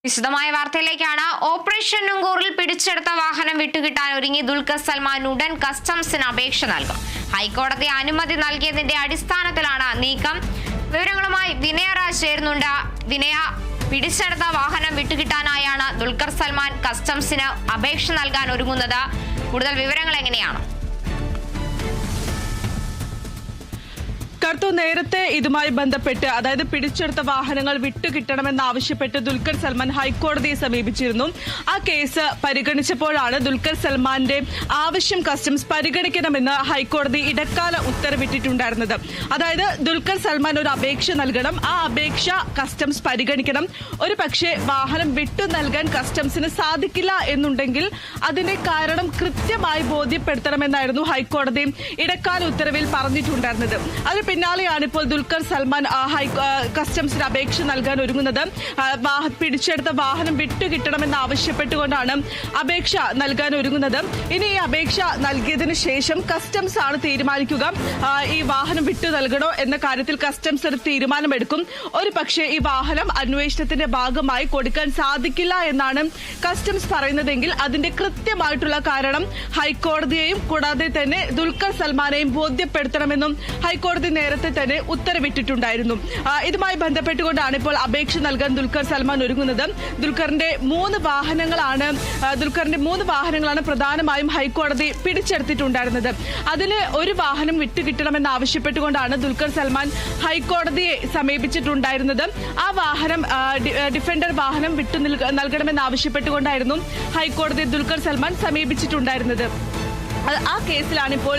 വിശദമായ വാർത്തയിലേക്കാണ്. ഓപ്പറേഷൻ നുങ്കൂറിൽ പിടിച്ചെടുത്ത വാഹനം വിട്ടുകിട്ടാൻ ഒരുങ്ങി ദുൽഖർ സൽമാൻ ഉടൻ കസ്റ്റംസിന് അപേക്ഷ നൽകും. ഹൈക്കോടതി അനുമതി നൽകിയതിന്റെ അടിസ്ഥാനത്തിലാണ് നീക്കം. വിവരങ്ങളുമായി വിനയ രാജ് ചേരുന്നുണ്ട്. വിനയ, പിടിച്ചെടുത്ത വാഹനം വിട്ടുകിട്ടാനായാണ് ദുൽഖർ സൽമാൻ കസ്റ്റംസിന് അപേക്ഷ നൽകാൻ ഒരുങ്ങുന്നത്. കൂടുതൽ വിവരങ്ങൾ എങ്ങനെയാണ്? നേരത്തെ ഇതുമായി ബന്ധപ്പെട്ട് അതായത് പിടിച്ചെടുത്ത വാഹനങ്ങൾ വിട്ടുകിട്ടണമെന്നാവശ്യപ്പെട്ട് ദുൽഖർ സൽമാൻ ഹൈക്കോടതിയെ സമീപിച്ചിരുന്നു. ആ കേസ് പരിഗണിച്ചപ്പോഴാണ് ദുൽഖർ സൽമാന്റെ ആവശ്യം കസ്റ്റംസ് പരിഗണിക്കണമെന്ന് ഹൈക്കോടതി ഇടക്കാല ഉത്തരവിട്ടിട്ടുണ്ടായിരുന്നത്. അതായത് ദുൽഖർ സൽമാൻ ഒരു അപേക്ഷ നൽകണം, ആ അപേക്ഷ കസ്റ്റംസ് പരിഗണിക്കണം. ഒരു പക്ഷേ വാഹനം വിട്ടു നൽകാൻ കസ്റ്റംസിന് സാധിക്കില്ല എന്നുണ്ടെങ്കിൽ അതിന്റെ കാരണം കൃത്യമായി ബോധ്യപ്പെടുത്തണമെന്നായിരുന്നു ഹൈക്കോടതി ഇടക്കാല ഉത്തരവിൽ പറഞ്ഞിട്ടുണ്ടായിരുന്നത്. അതിന് പിന്നാലെയാണ് ഇപ്പോൾ ദുൽഖർ സൽമാൻ കസ്റ്റംസിന് അപേക്ഷ നൽകാൻ ഒരുങ്ങുന്നത്. പിടിച്ചെടുത്ത വാഹനം വിട്ടുകിട്ടണമെന്ന് ആവശ്യപ്പെട്ടുകൊണ്ടാണ് അപേക്ഷ നൽകാൻ ഒരുങ്ങുന്നത്. ഇനി ഈ അപേക്ഷ നൽകിയതിനു ശേഷം കസ്റ്റംസ് ആണ് തീരുമാനിക്കുക ഈ വാഹനം വിട്ടു നൽകണോ എന്ന കാര്യത്തിൽ. കസ്റ്റംസ് ഒരു തീരുമാനമെടുക്കും. ഒരു പക്ഷേ ഈ വാഹനം അന്വേഷണത്തിന്റെ ഭാഗമായി കൊടുക്കാൻ സാധിക്കില്ല എന്നാണ് കസ്റ്റംസ് പറയുന്നതെങ്കിൽ അതിന്റെ കൃത്യമായിട്ടുള്ള കാരണം ഹൈക്കോടതിയെയും കൂടാതെ തന്നെ ദുൽഖർ സൽമാനെയും ബോധ്യപ്പെടുത്തണമെന്നും ഹൈക്കോടതി നേരത്തെ തന്നെ ഉത്തരവിട്ടിട്ടുണ്ടായിരുന്നു. ഇതുമായി ബന്ധപ്പെട്ടുകൊണ്ടാണ് ഇപ്പോൾ അപേക്ഷ നൽകാൻ ദുൽഖർ സൽമാൻ ഒരുങ്ങുന്നത്. ദുൽഖറിന്റെ മൂന്ന് വാഹനങ്ങളാണ് പ്രധാനമായും ഹൈക്കോടതി പിടിച്ചെടുത്തിട്ടുണ്ടായിരുന്നത്. അതിൽ ഒരു വാഹനം വിട്ടുകിട്ടണമെന്ന് ആവശ്യപ്പെട്ടുകൊണ്ടാണ് ദുൽഖർ സൽമാൻ ഹൈക്കോടതിയെ സമീപിച്ചിട്ടുണ്ടായിരുന്നത്. ആ വാഹനം ഡിഫൻഡർ വാഹനം വിട്ടു നൽകണമെന്ന് ആവശ്യപ്പെട്ടുകൊണ്ടായിരുന്നു ഹൈക്കോടതി ദുൽഖർ സൽമാൻ സമീപിച്ചിട്ടുണ്ടായിരുന്നത്. ആ കേസിലാണ് ഇപ്പോൾ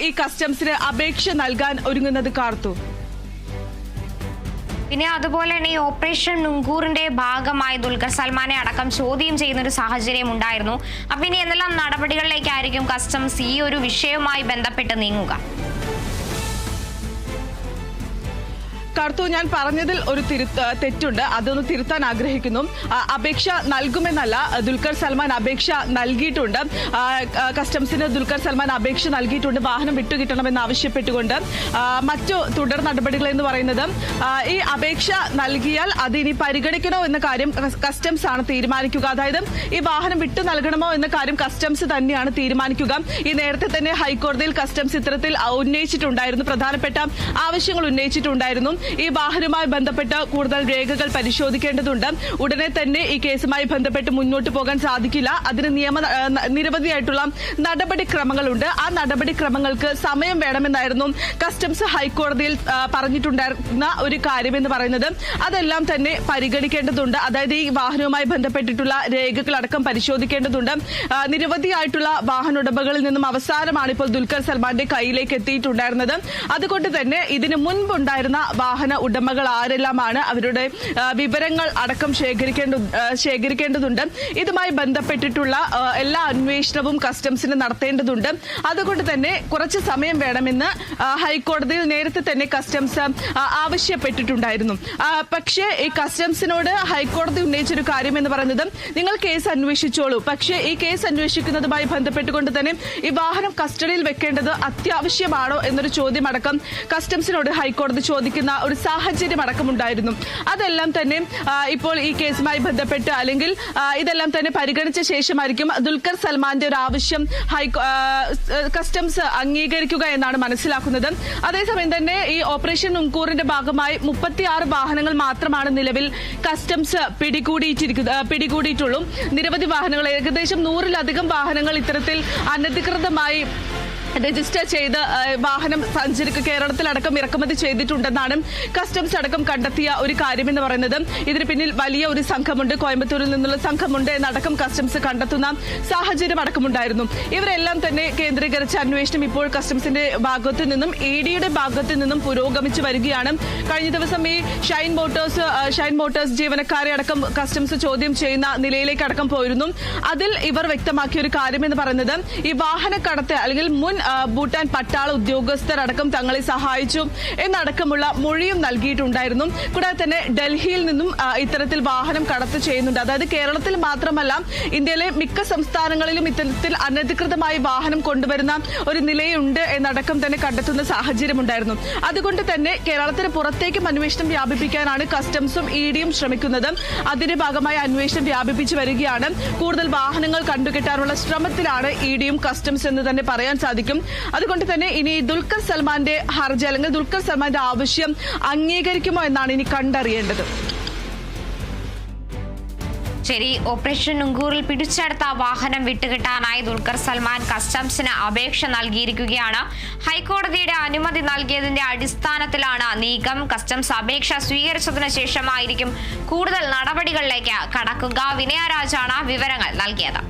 ഈ കസ്റ്റംസിന് അപേക്ഷ നൽകാൻ ഒരുങ്ങുന്നത്. കാർത്തു, പിന്നെ അതുപോലെ തന്നെ ഈ ഓപ്പറേഷൻ നുങ്കൂറിന്റെ ഭാഗമായി ദുൽഖർ സൽമാനെ അടക്കം ചോദ്യം ചെയ്യുന്ന ഒരു സാഹചര്യം ഉണ്ടായിരുന്നു. അപ്പൊ ഇനി എന്തെല്ലാം നടപടികളിലേക്കായിരിക്കും കസ്റ്റംസ് ഈ ഒരു വിഷയവുമായി ബന്ധപ്പെട്ട് നീങ്ങുക? കാർത്തു, ഞാൻ പറഞ്ഞതിൽ ഒരു തെറ്റുണ്ട്, അതൊന്ന് തിരുത്താൻ ആഗ്രഹിക്കുന്നു. അപേക്ഷ നൽകുമെന്നല്ല, ദുൽഖർ സൽമാൻ അപേക്ഷ നൽകിയിട്ടുണ്ട്. കസ്റ്റംസിന് ദുൽഖർ സൽമാൻ അപേക്ഷ നൽകിയിട്ടുണ്ട് വാഹനം വിട്ടുകിട്ടണമെന്ന് ആവശ്യപ്പെട്ടുകൊണ്ട്. മറ്റു തുടർ നടപടികൾ എന്ന് പറയുന്നത് ഈ അപേക്ഷ നൽകിയാൽ അത് ഇനി പരിഗണിക്കണോ എന്ന കാര്യം കസ്റ്റംസ് ആണ് തീരുമാനിക്കുക. അതായത് ഈ വാഹനം വിട്ടു നൽകണമോ എന്ന കാര്യം കസ്റ്റംസ് തന്നെയാണ് തീരുമാനിക്കുക. ഈ നേരത്തെ തന്നെ ഹൈക്കോടതിയിൽ കസ്റ്റംസ് ഇത്തരത്തിൽ ഉന്നയിച്ചിട്ടുണ്ടായിരുന്നു, പ്രധാനപ്പെട്ട ആവശ്യങ്ങൾ ഉന്നയിച്ചിട്ടുണ്ടായിരുന്നു. ഈ വാഹനവുമായി ബന്ധപ്പെട്ട് കൂടുതൽ രേഖകൾ പരിശോധിക്കേണ്ടതുണ്ട്. ഉടനെ തന്നെ ഈ കേസുമായി ബന്ധപ്പെട്ട് മുന്നോട്ട് പോകാൻ സാധിക്കില്ല. അതിന് നിരവധിയായിട്ടുള്ള നടപടിക്രമങ്ങളുണ്ട്. ആ നടപടിക്രമങ്ങൾക്ക് സമയം വേണമെന്നായിരുന്നു കസ്റ്റംസ് ഹൈക്കോടതിയിൽ പറഞ്ഞിട്ടുണ്ടായിരുന്ന ഒരു കാര്യമെന്ന് പറയുന്നത്. അതെല്ലാം തന്നെ പരിഗണിക്കേണ്ടതുണ്ട്. അതായത് ഈ വാഹനവുമായി ബന്ധപ്പെട്ടിട്ടുള്ള രേഖകളടക്കം പരിശോധിക്കേണ്ടതുണ്ട്. നിരവധിയായിട്ടുള്ള വാഹനോടമകളിൽ നിന്നും അവസാനമാണ് ഇപ്പോൾ ദുൽഖർ സൽമാന്റെ കയ്യിലേക്ക് എത്തിയിട്ടുണ്ടായിരുന്നത്. അതുകൊണ്ട് തന്നെ ഇതിന് മുൻപുണ്ടായിരുന്ന വാഹന ഉടമകൾ ആരെല്ലാമാണ്, അവരുടെ വിവരങ്ങൾ അടക്കം ശേഖരിക്കേണ്ടതുണ്ട്. ഇതുമായി ബന്ധപ്പെട്ടിട്ടുള്ള എല്ലാ അന്വേഷണവും കസ്റ്റംസിന് നടത്തേണ്ടതുണ്ട്. അതുകൊണ്ട് തന്നെ കുറച്ച് സമയം വേണമെന്ന് ഹൈക്കോടതിയിൽ നേരത്തെ തന്നെ കസ്റ്റംസ് ആവശ്യപ്പെട്ടിട്ടുണ്ടായിരുന്നു. പക്ഷേ ഈ കസ്റ്റംസിനോട് ഹൈക്കോടതി ഉന്നയിച്ചൊരു കാര്യം എന്ന് പറയുന്നത്, നിങ്ങൾ കേസ് അന്വേഷിച്ചോളൂ, പക്ഷേ ഈ കേസ് അന്വേഷിക്കുന്നതുമായി ബന്ധപ്പെട്ടുകൊണ്ട് തന്നെ ഈ വാഹനം കസ്റ്റഡിയിൽ വെക്കേണ്ടത് അത്യാവശ്യമാണോ എന്നൊരു ചോദ്യം അടക്കം കസ്റ്റംസിനോട് ഹൈക്കോടതി ചോദിക്കുന്ന ഒരു സാഹചര്യം അടക്കമുണ്ടായിരുന്നു. അതെല്ലാം തന്നെ ഇപ്പോൾ ഈ കേസുമായി ബന്ധപ്പെട്ട് അല്ലെങ്കിൽ ഇതെല്ലാം തന്നെ പരിഗണിച്ച ശേഷമായിരിക്കും ദുൽഖർ സൽമാന്റെ ഒരു ആവശ്യം കസ്റ്റംസ് അംഗീകരിക്കുക എന്നാണ് മനസ്സിലാക്കുന്നത്. അതേസമയം തന്നെ ഈ ഓപ്പറേഷൻ നുങ്കൂറിന്റെ ഭാഗമായി 36 വാഹനങ്ങൾ മാത്രമാണ് നിലവിൽ കസ്റ്റംസ് പിടികൂടിയിട്ടുള്ളൂ. നിരവധി വാഹനങ്ങൾ, ഏകദേശം 100-ലധികം വാഹനങ്ങൾ ഇത്തരത്തിൽ അനധികൃതമായി രജിസ്റ്റർ ചെയ്ത് വാഹനം കേരളത്തിലടക്കം ഇറക്കുമതി ചെയ്തിട്ടുണ്ടെന്നാണ് കസ്റ്റംസ് അടക്കം കണ്ടെത്തിയ ഒരു കാര്യമെന്ന് പറയുന്നത്. ഇതിന് പിന്നിൽ വലിയ ഒരു സംഘമുണ്ട്, കോയമ്പത്തൂരിൽ നിന്നുള്ള സംഘമുണ്ട് എന്നടക്കം കസ്റ്റംസ് കണ്ടെത്തുന്ന സാഹചര്യം അടക്കമുണ്ടായിരുന്നു. ഇവരെല്ലാം തന്നെ കേന്ദ്രീകരിച്ച അന്വേഷണം ഇപ്പോൾ കസ്റ്റംസിന്റെ ഭാഗത്തു നിന്നും EDയുടെ ഭാഗത്തു നിന്നും പുരോഗമിച്ചു വരികയാണ്. കഴിഞ്ഞ ദിവസം ഈ ഷൈൻ മോട്ടോഴ്സ് ജീവനക്കാരെ അടക്കം കസ്റ്റംസ് ചോദ്യം ചെയ്യുന്ന നിലയിലേക്ക് അടക്കം പോയിരുന്നു. അതിൽ ഇവർ വ്യക്തമാക്കിയ ഒരു കാര്യമെന്ന് പറയുന്നത്, ഈ വാഹനക്കടത്ത് അല്ലെങ്കിൽ മുൻ ഭൂട്ടാൻ പട്ടാള ഉദ്യോഗസ്ഥരടക്കം തങ്ങളെ സഹായിച്ചു എന്നടക്കമുള്ള മൊഴിയും നൽകിയിട്ടുണ്ടായിരുന്നു. കൂടാതെ തന്നെ ഡൽഹിയിൽ നിന്നും ഇത്തരത്തിൽ വാഹനം കടത്തു ചെയ്യുന്നുണ്ട്. അതായത് കേരളത്തിൽ മാത്രമല്ല ഇന്ത്യയിലെ മിക്ക സംസ്ഥാനങ്ങളിലും ഇത്തരത്തിൽ അനധികൃതമായി വാഹനം കൊണ്ടുവരുന്ന ഒരു നിലയുണ്ട് എന്നടക്കം തന്നെ കണ്ടെത്തുന്ന സാഹചര്യമുണ്ടായിരുന്നു. അതുകൊണ്ട് തന്നെ കേരളത്തിന് പുറത്തേക്കും അന്വേഷണം വ്യാപിപ്പിക്കാനാണ് കസ്റ്റംസും ഇഡിയും ശ്രമിക്കുന്നത്. അതിന്റെ ഭാഗമായി അന്വേഷണം വ്യാപിപ്പിച്ചു വരികയാണ്. കൂടുതൽ വാഹനങ്ങൾ കണ്ടുകെട്ടാനുള്ള ശ്രമത്തിലാണ് ഇഡിയും കസ്റ്റംസ് എന്ന് തന്നെ പറയാൻ സാധിക്കും. അതുകൊണ്ട് തന്നെ ഇനി ദുൽഖർ സൽമാന്റെ ഹർജി അല്ലെങ്കിൽ ദുൽഖർ സൽമാന്റെ ആവശ്യം അംഗീകരിക്കുമോ എന്നാണ് ഇനി കണ്ടറിയേണ്ടത്. ശരി, ഓപ്പറേഷൻ നുങ്കൂറിൽ പിടിച്ചെടുത്ത വാഹനം വിട്ടുകിട്ടാനായി ദുൽഖർ സൽമാൻ കസ്റ്റംസിന് അപേക്ഷ നൽകിയിരിക്കുകയാണ്. ഹൈക്കോടതിയുടെ അനുമതി നൽകിയതിന്റെ അടിസ്ഥാനത്തിലാണ് നീക്കം. കസ്റ്റംസ് അപേക്ഷ സ്വീകരിച്ചതിന് ശേഷമായിരിക്കും കൂടുതൽ നടപടികളിലേക്ക് കടക്കുക. വിനയ രാജാണ് വിവരങ്ങൾ നൽകിയത്.